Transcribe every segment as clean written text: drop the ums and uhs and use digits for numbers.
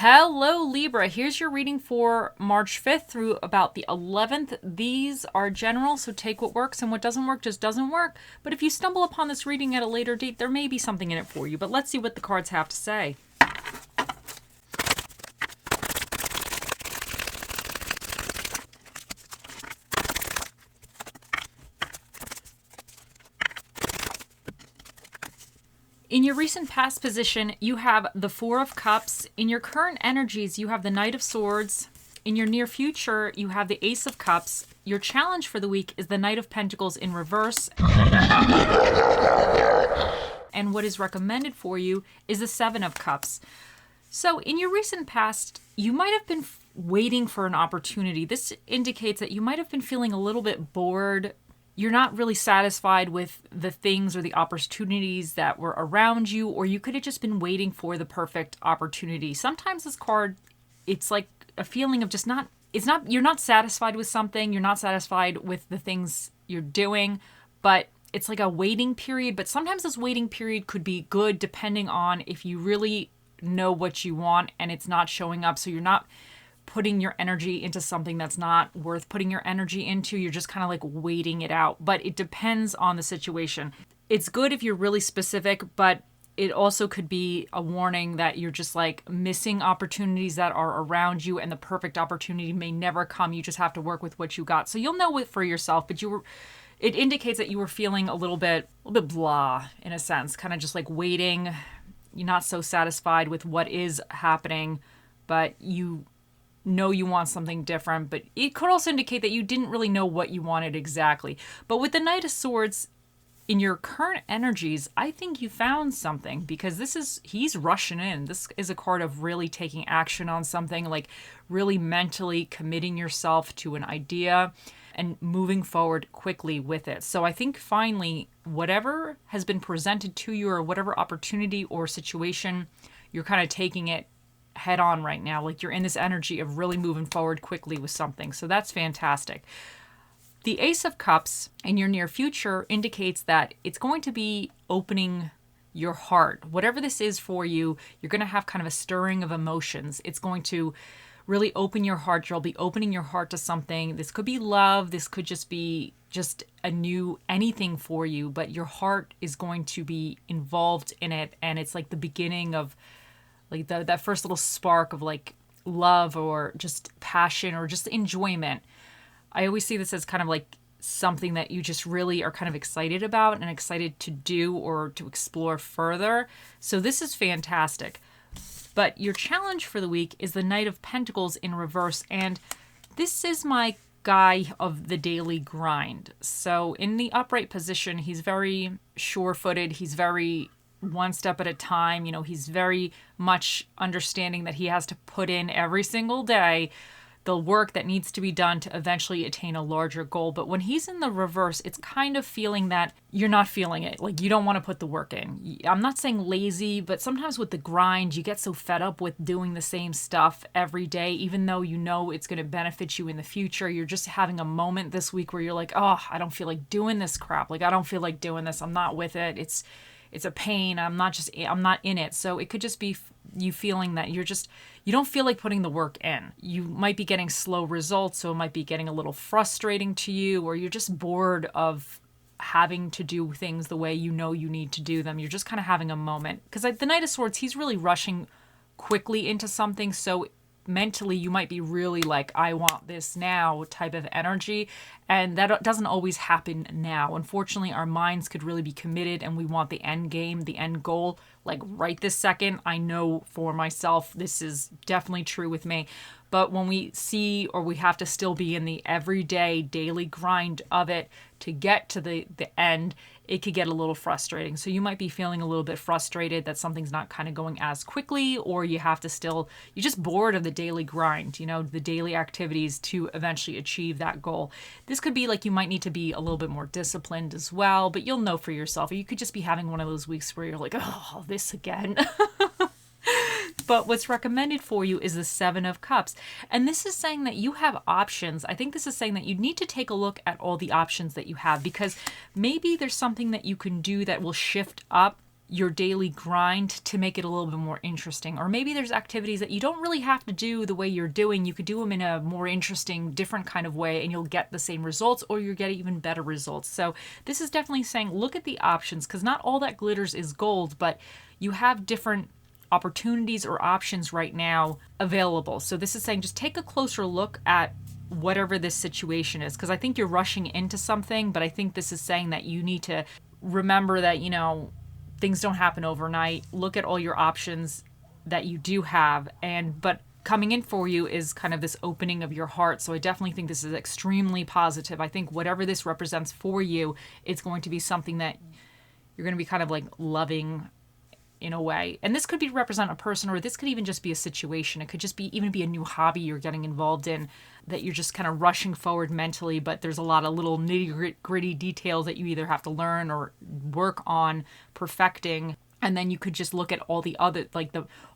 Hello, Libra. Here's your reading for March 5th through about the 11th. These are general, so take what works, and what doesn't work just doesn't work. But if you stumble upon this reading at a later date, there may be something in it for you. But let's see what the cards have to say. In your recent past position, you have the Four of Cups. In your current energies, you have the Knight of Swords. In your near future, you have the Ace of Cups. Your challenge for the week is the Knight of Pentacles in reverse. And what is recommended for you is the Seven of Cups. So in your recent past, you might have been waiting for an opportunity. This indicates that you might have been feeling a little bit bored. You're not really satisfied with the things or the opportunities that were around you, or you could have just been waiting for the perfect opportunity. Sometimes this card, it's like a feeling of just you're not satisfied with something, you're not satisfied with the things you're doing, but it's like a waiting period. But sometimes this waiting period could be good depending on if you really know what you want and it's not showing up. So you're not putting your energy into something that's not worth putting your energy into. You're just kind of like waiting it out. But it depends on the situation. It's good if you're really specific, but it also could be a warning that you're just like missing opportunities that are around you, and the perfect opportunity may never come. You just have to work with what you got. So you'll know it for yourself, but it indicates that you were feeling a little bit blah in a sense, kind of just like waiting. You're not so satisfied with what is happening, but you know you want something different. But it could also indicate that you didn't really know what you wanted exactly. But with the Knight of Swords, in your current energies, I think you found something, because he's rushing in. This is a card of really taking action on something, like really mentally committing yourself to an idea and moving forward quickly with it. So I think finally, whatever has been presented to you, or whatever opportunity or situation, you're kind of taking it head on right now. Like you're in this energy of really moving forward quickly with something. So that's fantastic. The Ace of Cups in your near future indicates that it's going to be opening your heart. Whatever this is for you, you're going to have kind of a stirring of emotions. It's going to really open your heart. You'll be opening your heart to something. This could be love. This could just be just a new anything for you, but your heart is going to be involved in it. And it's like the beginning of like that first little spark of like love or just passion or just enjoyment. I always see this as kind of like something that you just really are kind of excited about and excited to do or to explore further. So this is fantastic. But your challenge for the week is the Knight of Pentacles in reverse. And this is my guy of the daily grind. So in the upright position, he's very sure-footed. He's very one step at a time. You know, he's very much understanding that he has to put in every single day the work that needs to be done to eventually attain a larger goal. But when he's in the reverse, it's kind of feeling that you're not feeling it. Like you don't want to put the work in. I'm not saying lazy, but sometimes with the grind, you get so fed up with doing the same stuff every day, even though you know it's going to benefit you in the future. You're just having a moment this week where you're like, oh, I don't feel like doing this crap. Like I don't feel like doing this. I'm not with it. It's a pain. I'm not in it. So it could just be you feeling that you don't feel like putting the work in. You might be getting slow results, so it might be getting a little frustrating to you, or you're just bored of having to do things the way you know you need to do them. You're just kind of having a moment. Because the Knight of Swords, he's really rushing quickly into something, so mentally you might be really like, I want this now type of energy, and that doesn't always happen now. Unfortunately, our minds could really be committed and we want the end game, the end goal, like right this second. I know for myself this is definitely true with me. But when we see, or we have to still be in the everyday daily grind of it to get to the end, it could get a little frustrating. So you might be feeling a little bit frustrated that something's not kind of going as quickly, or you're just bored of the daily grind, you know, the daily activities to eventually achieve that goal. This could be like you might need to be a little bit more disciplined as well, but you'll know for yourself. Or you could just be having one of those weeks where you're like, oh, this again. But what's recommended for you is the Seven of Cups. And this is saying that you have options. I think this is saying that you need to take a look at all the options that you have, because maybe there's something that you can do that will shift up your daily grind to make it a little bit more interesting. Or maybe there's activities that you don't really have to do the way you're doing. You could do them in a more interesting, different kind of way, and you'll get the same results, or you'll get even better results. So this is definitely saying, look at the options, because not all that glitters is gold, but you have different opportunities or options right now available. So this is saying, just take a closer look at whatever this situation is, because I think you're rushing into something, but I think this is saying that you need to remember that, things don't happen overnight. Look at all your options that you do have. But coming in for you is kind of this opening of your heart. So I definitely think this is extremely positive. I think whatever this represents for you, it's going to be something that you're going to be kind of like loving in a way. And this could represent a person, or this could even just be a situation. It could just even be a new hobby you're getting involved in that you're just kind of rushing forward mentally, but there's a lot of little nitty-gritty details that you either have to learn or work on perfecting. And then you could just look at all the other,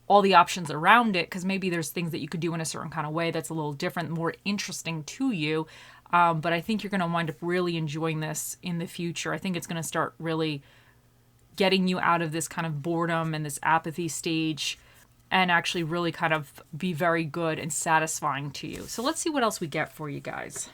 all the options around it, because maybe there's things that you could do in a certain kind of way that's a little different, more interesting to you. But I think you're going to wind up really enjoying this in the future. I think it's going to start really getting you out of this kind of boredom and this apathy stage, and actually really kind of be very good and satisfying to you. So let's see what else we get for you guys.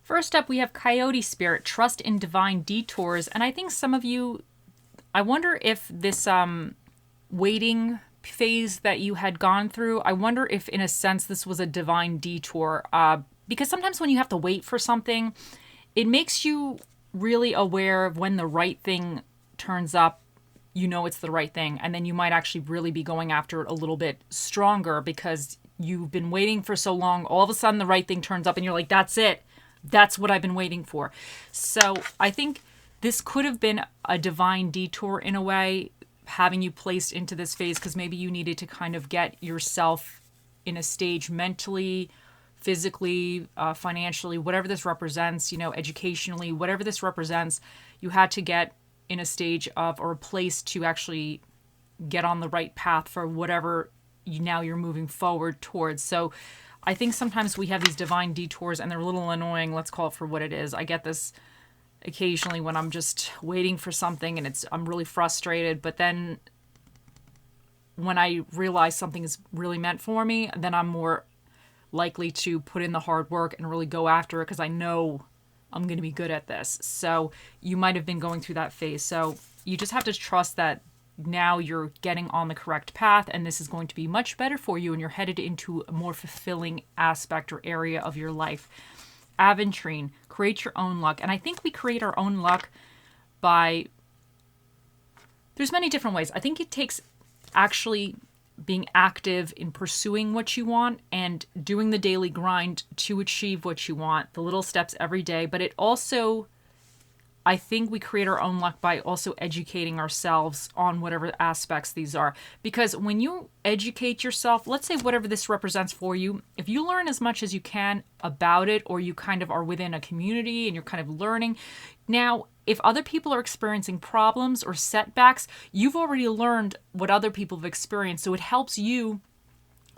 First up, we have Coyote Spirit, trust in divine detours. And I think some of you, I wonder if this waiting phase that you had gone through, I wonder if in a sense this was a divine detour. Because sometimes when you have to wait for something, it makes you really aware of when the right thing turns up. It's the right thing. And then you might actually really be going after it a little bit stronger because you've been waiting for so long. All of a sudden the right thing turns up and you're like, that's it. That's what I've been waiting for. So I think this could have been a divine detour in a way, having you placed into this phase, because maybe you needed to kind of get yourself in a stage mentally, physically, financially, whatever this represents, educationally, whatever this represents, you had to get in a stage of, or a place to actually get on the right path for whatever you're moving forward towards. So I think sometimes we have these divine detours and they're a little annoying. Let's call it for what it is. I get this occasionally when I'm just waiting for something and I'm really frustrated. But then when I realize something is really meant for me, then I'm more likely to put in the hard work and really go after it because I know I'm going to be good at this. So you might have been going through that phase. So you just have to trust that now you're getting on the correct path and this is going to be much better for you and you're headed into a more fulfilling aspect or area of your life. Aventurine, create your own luck. And I think we create our own luck by, there's many different ways. I think it takes actually being active in pursuing what you want and doing the daily grind to achieve what you want, the little steps every day. But it also, I think we create our own luck by also educating ourselves on whatever aspects these are. Because when you educate yourself, let's say whatever this represents for you, if you learn as much as you can about it, or you kind of are within a community and you're kind of learning. Now, if other people are experiencing problems or setbacks, you've already learned what other people have experienced. So it helps you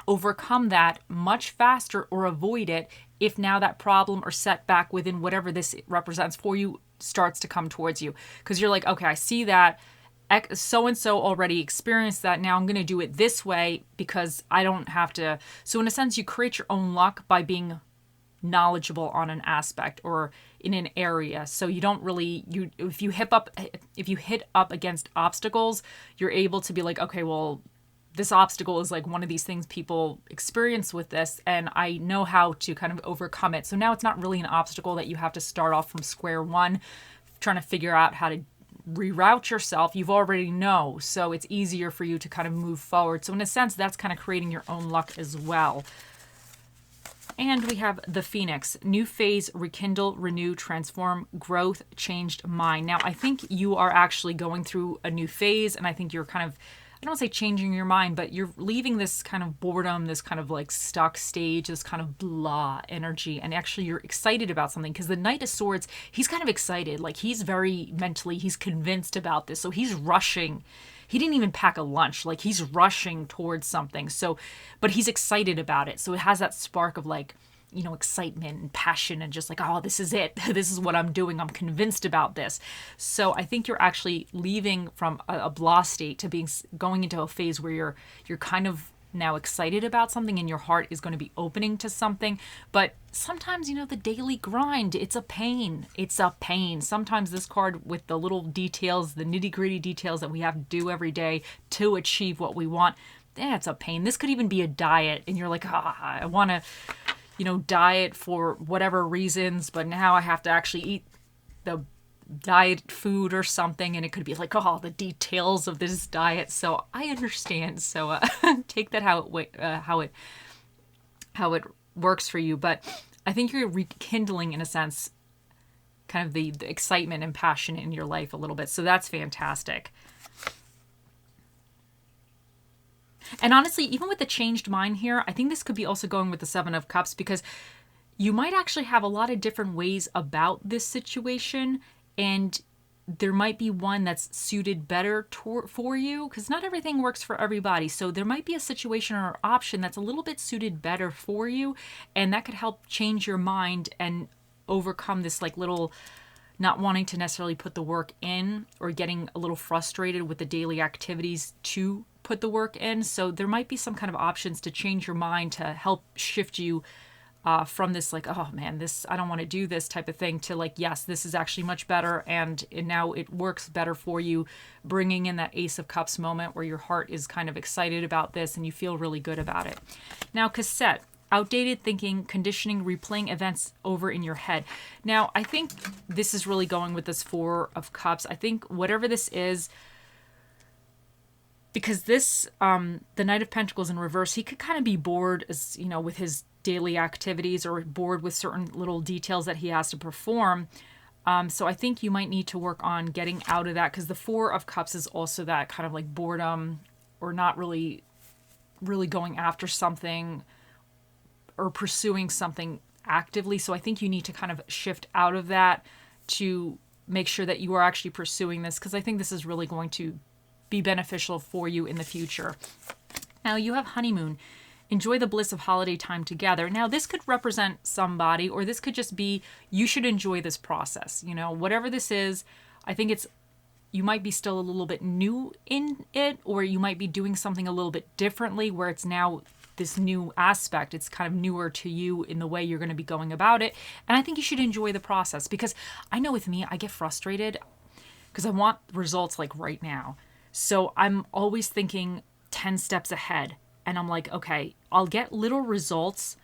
overcome that much faster or avoid it if now that problem or setback within whatever this represents for you starts to come towards you. Because you're like, okay, I see that so-and-so already experienced that. Now I'm going to do it this way because I don't have to. So in a sense, you create your own luck by being knowledgeable on an aspect or in an area. So you don't really, if you hit up against obstacles, you're able to be like, okay, well, this obstacle is like one of these things people experience with this, and I know how to kind of overcome it. So now it's not really an obstacle that you have to start off from square one, trying to figure out how to reroute yourself. You've already know, so it's easier for you to kind of move forward. So in a sense, that's kind of creating your own luck as well. And we have the Phoenix, new phase, rekindle, renew, transform, growth, changed mind. Now, I think you are actually going through a new phase, and I think you're kind of, I don't want to say changing your mind, but you're leaving this kind of boredom, this kind of like stuck stage, this kind of blah energy, and actually you're excited about something, because the Knight of Swords, he's kind of excited. Like, he's very mentally, he's convinced about this, so he's rushing. He didn't even pack a lunch. Like, he's rushing towards something. So, but he's excited about it. So it has that spark of like, you know, excitement and passion and just like, oh, this is it. This is what I'm doing. I'm convinced about this. So I think you're actually leaving from a blah state to going into a phase where you're kind of now excited about something, and your heart is going to be opening to something. But sometimes, you know, the daily grind, it's a pain. It's a pain. Sometimes this card, with the little details, the nitty-gritty details that we have to do every day to achieve what we want, it's a pain. This could even be a diet, and you're like, I want to, you know, diet for whatever reasons, but now I have to actually eat the diet food or something, and it could be like, oh, the details of this diet. So I understand. So take that how it works for you. But I think you're rekindling, in a sense, kind of the excitement and passion in your life a little bit. So that's fantastic. And honestly, even with the changed mind here, I think this could be also going with the Seven of Cups, because you might actually have a lot of different ways about this situation, and there might be one that's suited better for you, because not everything works for everybody. So there might be a situation or option that's a little bit suited better for you, and that could help change your mind and overcome this like little not wanting to necessarily put the work in, or getting a little frustrated with the daily activities to put the work in. So there might be some kind of options to change your mind to help shift you from this like, oh man, this, I don't want to do this type of thing, to like, yes, this is actually much better, and now it works better for you, bringing in that Ace of Cups moment where your heart is kind of excited about this and you feel really good about it. Now, cassette, outdated thinking, conditioning, replaying events over in your head. Now, I think this is really going with this Four of Cups. I think whatever this is, because this, the Knight of Pentacles in reverse, he could kind of be bored, as you know, with his daily activities, or bored with certain little details that he has to perform. So I think you might need to work on getting out of that, because the Four of Cups is also that kind of like boredom, or not really going after something or pursuing something actively. So I think you need to kind of shift out of that to make sure that you are actually pursuing this, because I think this is really going to be beneficial for you in the future. Now you have honeymoon. Enjoy the bliss of holiday time together. Now, this could represent somebody, or this could just be, you should enjoy this process. You know, whatever this is, I think it's, you might be still a little bit new in it, or you might be doing something a little bit differently, where it's now this new aspect. It's kind of newer to you in the way you're going to be going about it. And I think you should enjoy the process, because I know with me, I get frustrated because I want results like right now. So I'm always thinking 10 steps ahead. And I'm like, okay, I'll get little results,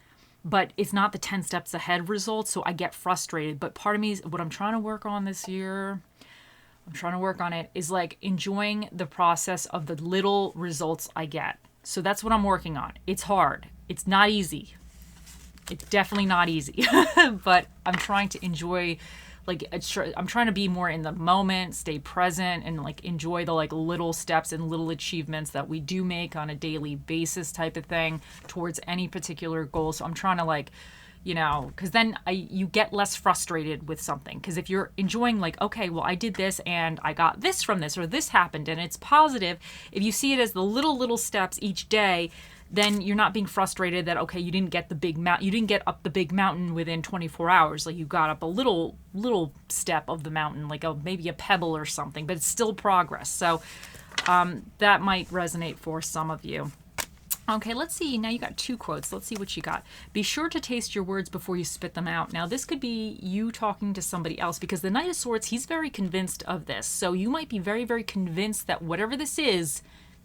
but it's not the 10 steps ahead results. So I get frustrated. But part of me is, what I'm trying to work on this year, I'm trying to work on it, is like enjoying the process of the little results I get. So that's what I'm working on. It's hard. It's not easy. It's definitely not easy. But I'm trying to enjoy, like, I'm trying to be more in the moment, stay present, and like enjoy the like little steps and little achievements that we do make on a daily basis type of thing towards any particular goal. So I'm trying to like, you know, because then you get less frustrated with something. Because if you're enjoying like, okay, well, I did this and I got this from this, or this happened, and it's positive, if you see it as the little steps each day, then you're not being frustrated that, okay, you didn't get the big mountain, you didn't get up the big mountain within 24 hours. Like, you got up a little step of the mountain, like maybe a pebble or something, but it's still progress. So that might resonate for some of you. Okay, let's see. Now you got two quotes. Let's see what you got. Be sure to taste your words before you spit them out. Now, this could be you talking to somebody else, because the Knight of Swords, he's very convinced of this. So you might be very, very convinced that whatever this is,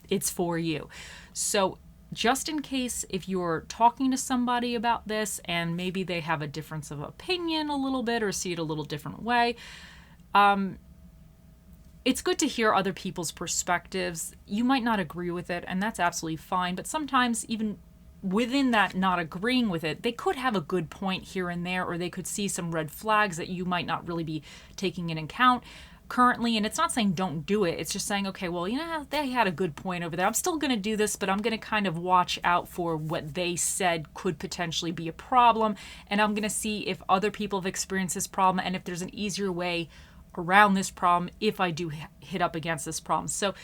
it's for you. So just in case, if you're talking to somebody about this and maybe they have a difference of opinion a little bit, or see it a little different way, it's good to hear other people's perspectives. You might not agree with it, and that's absolutely fine. But sometimes, even within that not agreeing with it, they could have a good point here and there, or they could see some red flags that you might not really be taking into account currently. And it's not saying don't do it. It's just saying, okay, well, they had a good point over there. I'm still going to do this, but I'm going to kind of watch out for what they said could potentially be a problem. And I'm going to see if other people have experienced this problem and if there's an easier way around this problem if I do hit up against this problem. So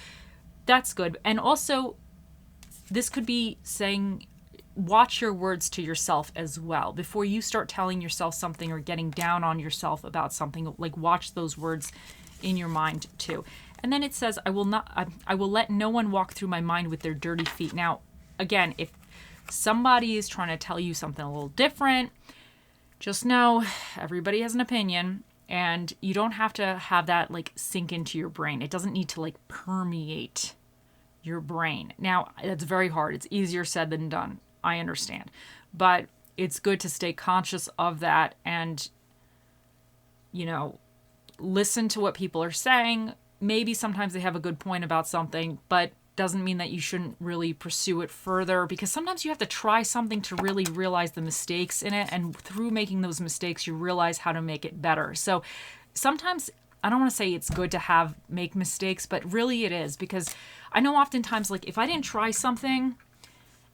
that's good. And also, this could be saying, watch your words to yourself as well. Before you start telling yourself something or getting down on yourself about something, like watch those words in your mind too. And then it says, I will let no one walk through my mind with their dirty feet. Now, again, if somebody is trying to tell you something a little different, just know everybody has an opinion, and you don't have to have that like sink into your brain. It doesn't need to like permeate your brain. Now, that's very hard. It's easier said than done. I understand. But it's good to stay conscious of that and, listen to what people are saying. Maybe sometimes they have a good point about something, but doesn't mean that you shouldn't really pursue it further, because sometimes you have to try something to really realize the mistakes in it. And through making those mistakes, you realize how to make it better. So sometimes, I don't want to say it's good to make mistakes, but really it is, because I know oftentimes, like, if I didn't try something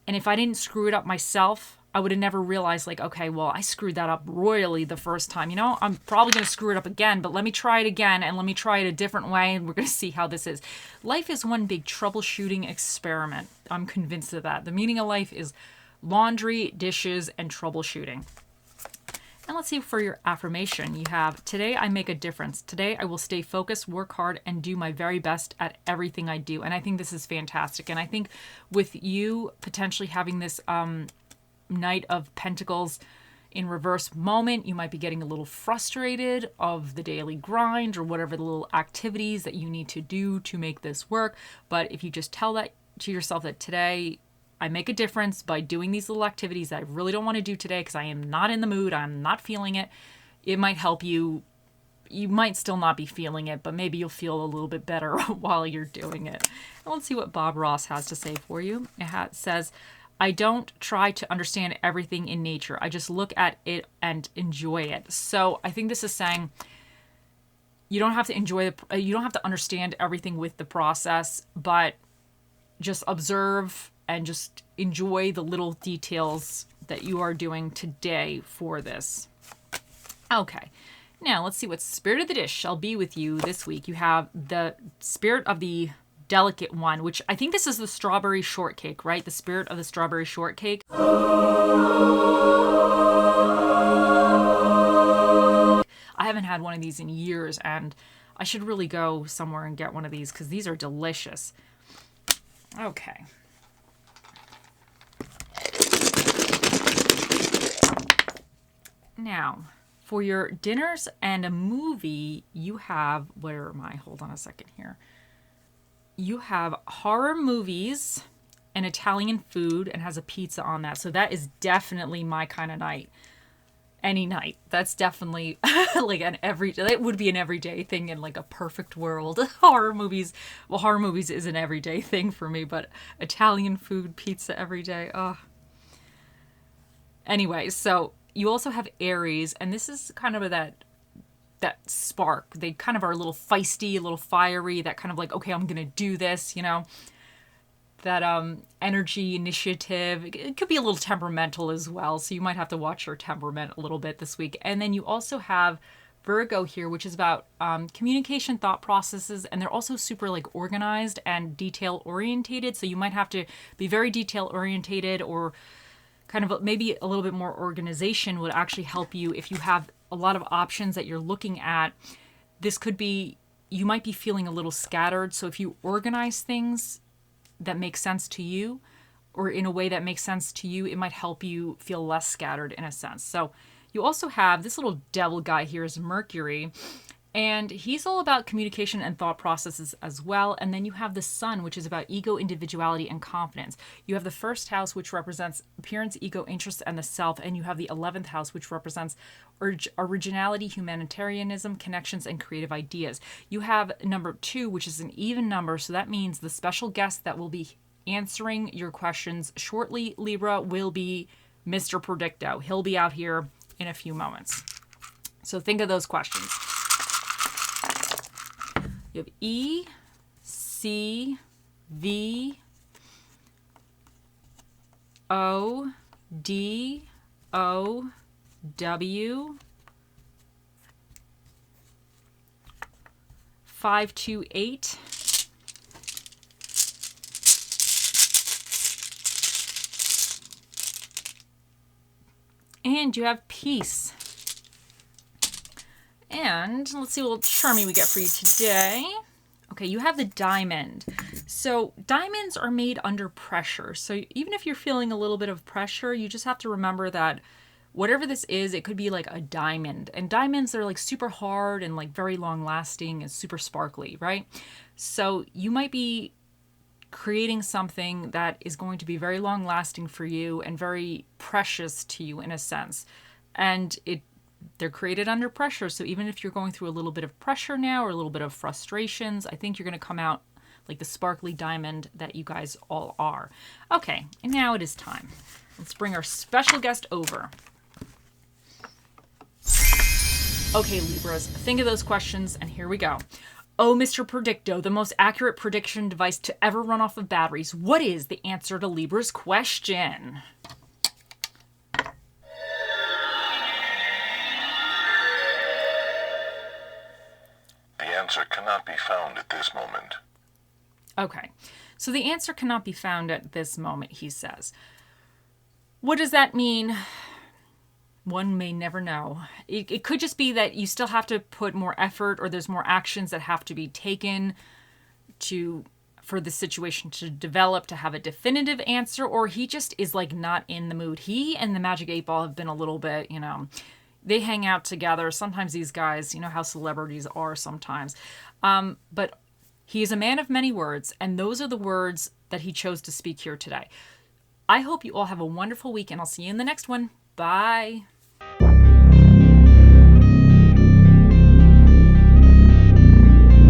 and if I didn't screw it up myself, I would have never realized, like, okay, well, I screwed that up royally the first time. I'm probably going to screw it up again, but let me try it again, and let me try it a different way, and we're going to see how this is. Life is one big troubleshooting experiment. I'm convinced of that. The meaning of life is laundry, dishes, and troubleshooting. And let's see, for your affirmation, you have, today I make a difference. Today I will stay focused, work hard, and do my very best at everything I do. And I think this is fantastic. And I think with you potentially having this Knight of Pentacles in reverse moment, you might be getting a little frustrated of the daily grind or whatever the little activities that you need to do to make this work. But if you just tell that to yourself, that today I make a difference by doing these little activities that I really don't want to do today because I am not in the mood, I'm not feeling it, it might help you. You might still not be feeling it, but maybe you'll feel a little bit better while you're doing it. And let's see what Bob Ross has to say for you. It says, I don't try to understand everything in nature. I just look at it and enjoy it. So I think this is saying you don't have to you don't have to understand everything with the process, but just observe and just enjoy the little details that you are doing today for this. Okay, now let's see what Spirit of the Dish shall be with you this week. You have the Spirit of the Delicate One, which I think this is the strawberry shortcake, right? The Spirit of the Strawberry Shortcake. I haven't had one of these in years, and I should really go somewhere and get one of these because these are delicious. Okay. Now, for your dinners and a movie, you have, where am I? Hold on a second here. You have horror movies and Italian food, and has a pizza on that. So that is definitely my kind of night. Any night. That's definitely like it would be an everyday thing in like a perfect world. Horror movies is an everyday thing for me, but Italian food, pizza every day. Oh. Anyway, so you also have Aries, and this is kind of that spark. They kind of are a little feisty, a little fiery, that kind of like, okay, I'm going to do this, that energy, initiative. It could be a little temperamental as well. So you might have to watch your temperament a little bit this week. And then you also have Virgo here, which is about communication, thought processes, and they're also super like organized and detail orientated. So you might have to be very detail orientated, or kind of maybe a little bit more organization would actually help you if you have a lot of options that you're looking at. This could be, you might be feeling a little scattered. So if you organize things that make sense to you, or in a way that makes sense to you, it might help you feel less scattered in a sense. So you also have this little devil guy here is Mercury, and he's all about communication and thought processes as well. And then you have the Sun, which is about ego, individuality, and confidence. You have the first house, which represents appearance, ego, interest, and the self. And you have the 11th house, which represents originality, humanitarianism, connections, and creative ideas. You have number 2, which is an even number. So that means the special guest that will be answering your questions shortly, Libra, will be Mr. Predicto. He'll be out here in a few moments. So think of those questions. You have E, C, V, O, D, O, W, 528. And you have peace. And let's see what charming we get for you today. Okay, you have the diamond. So diamonds are made under pressure. So even if you're feeling a little bit of pressure, you just have to remember that whatever this is, it could be like a diamond. And diamonds are like super hard and like very long lasting and super sparkly, right? So you might be creating something that is going to be very long lasting for you and very precious to you in a sense. And they're created under pressure. So even if you're going through a little bit of pressure now or a little bit of frustrations, I think you're going to come out like the sparkly diamond that you guys all are. Okay, and now it is time. Let's bring our special guest over. Okay, Libras, think of those questions, and here we go. Oh, Mr. Predicto, the most accurate prediction device to ever run off of batteries. What is the answer to Libra's question? The answer cannot be found at this moment. Okay, so the answer cannot be found at this moment, he says. What does that mean? One may never know. It could just be that you still have to put more effort, or there's more actions that have to be taken for the situation to develop, to have a definitive answer, or he just is like not in the mood. He and the Magic 8 Ball have been a little bit, they hang out together. Sometimes these guys, you know how celebrities are sometimes. But he is a man of many words, and those are the words that he chose to speak here today. I hope you all have a wonderful week, and I'll see you in the next one. Bye.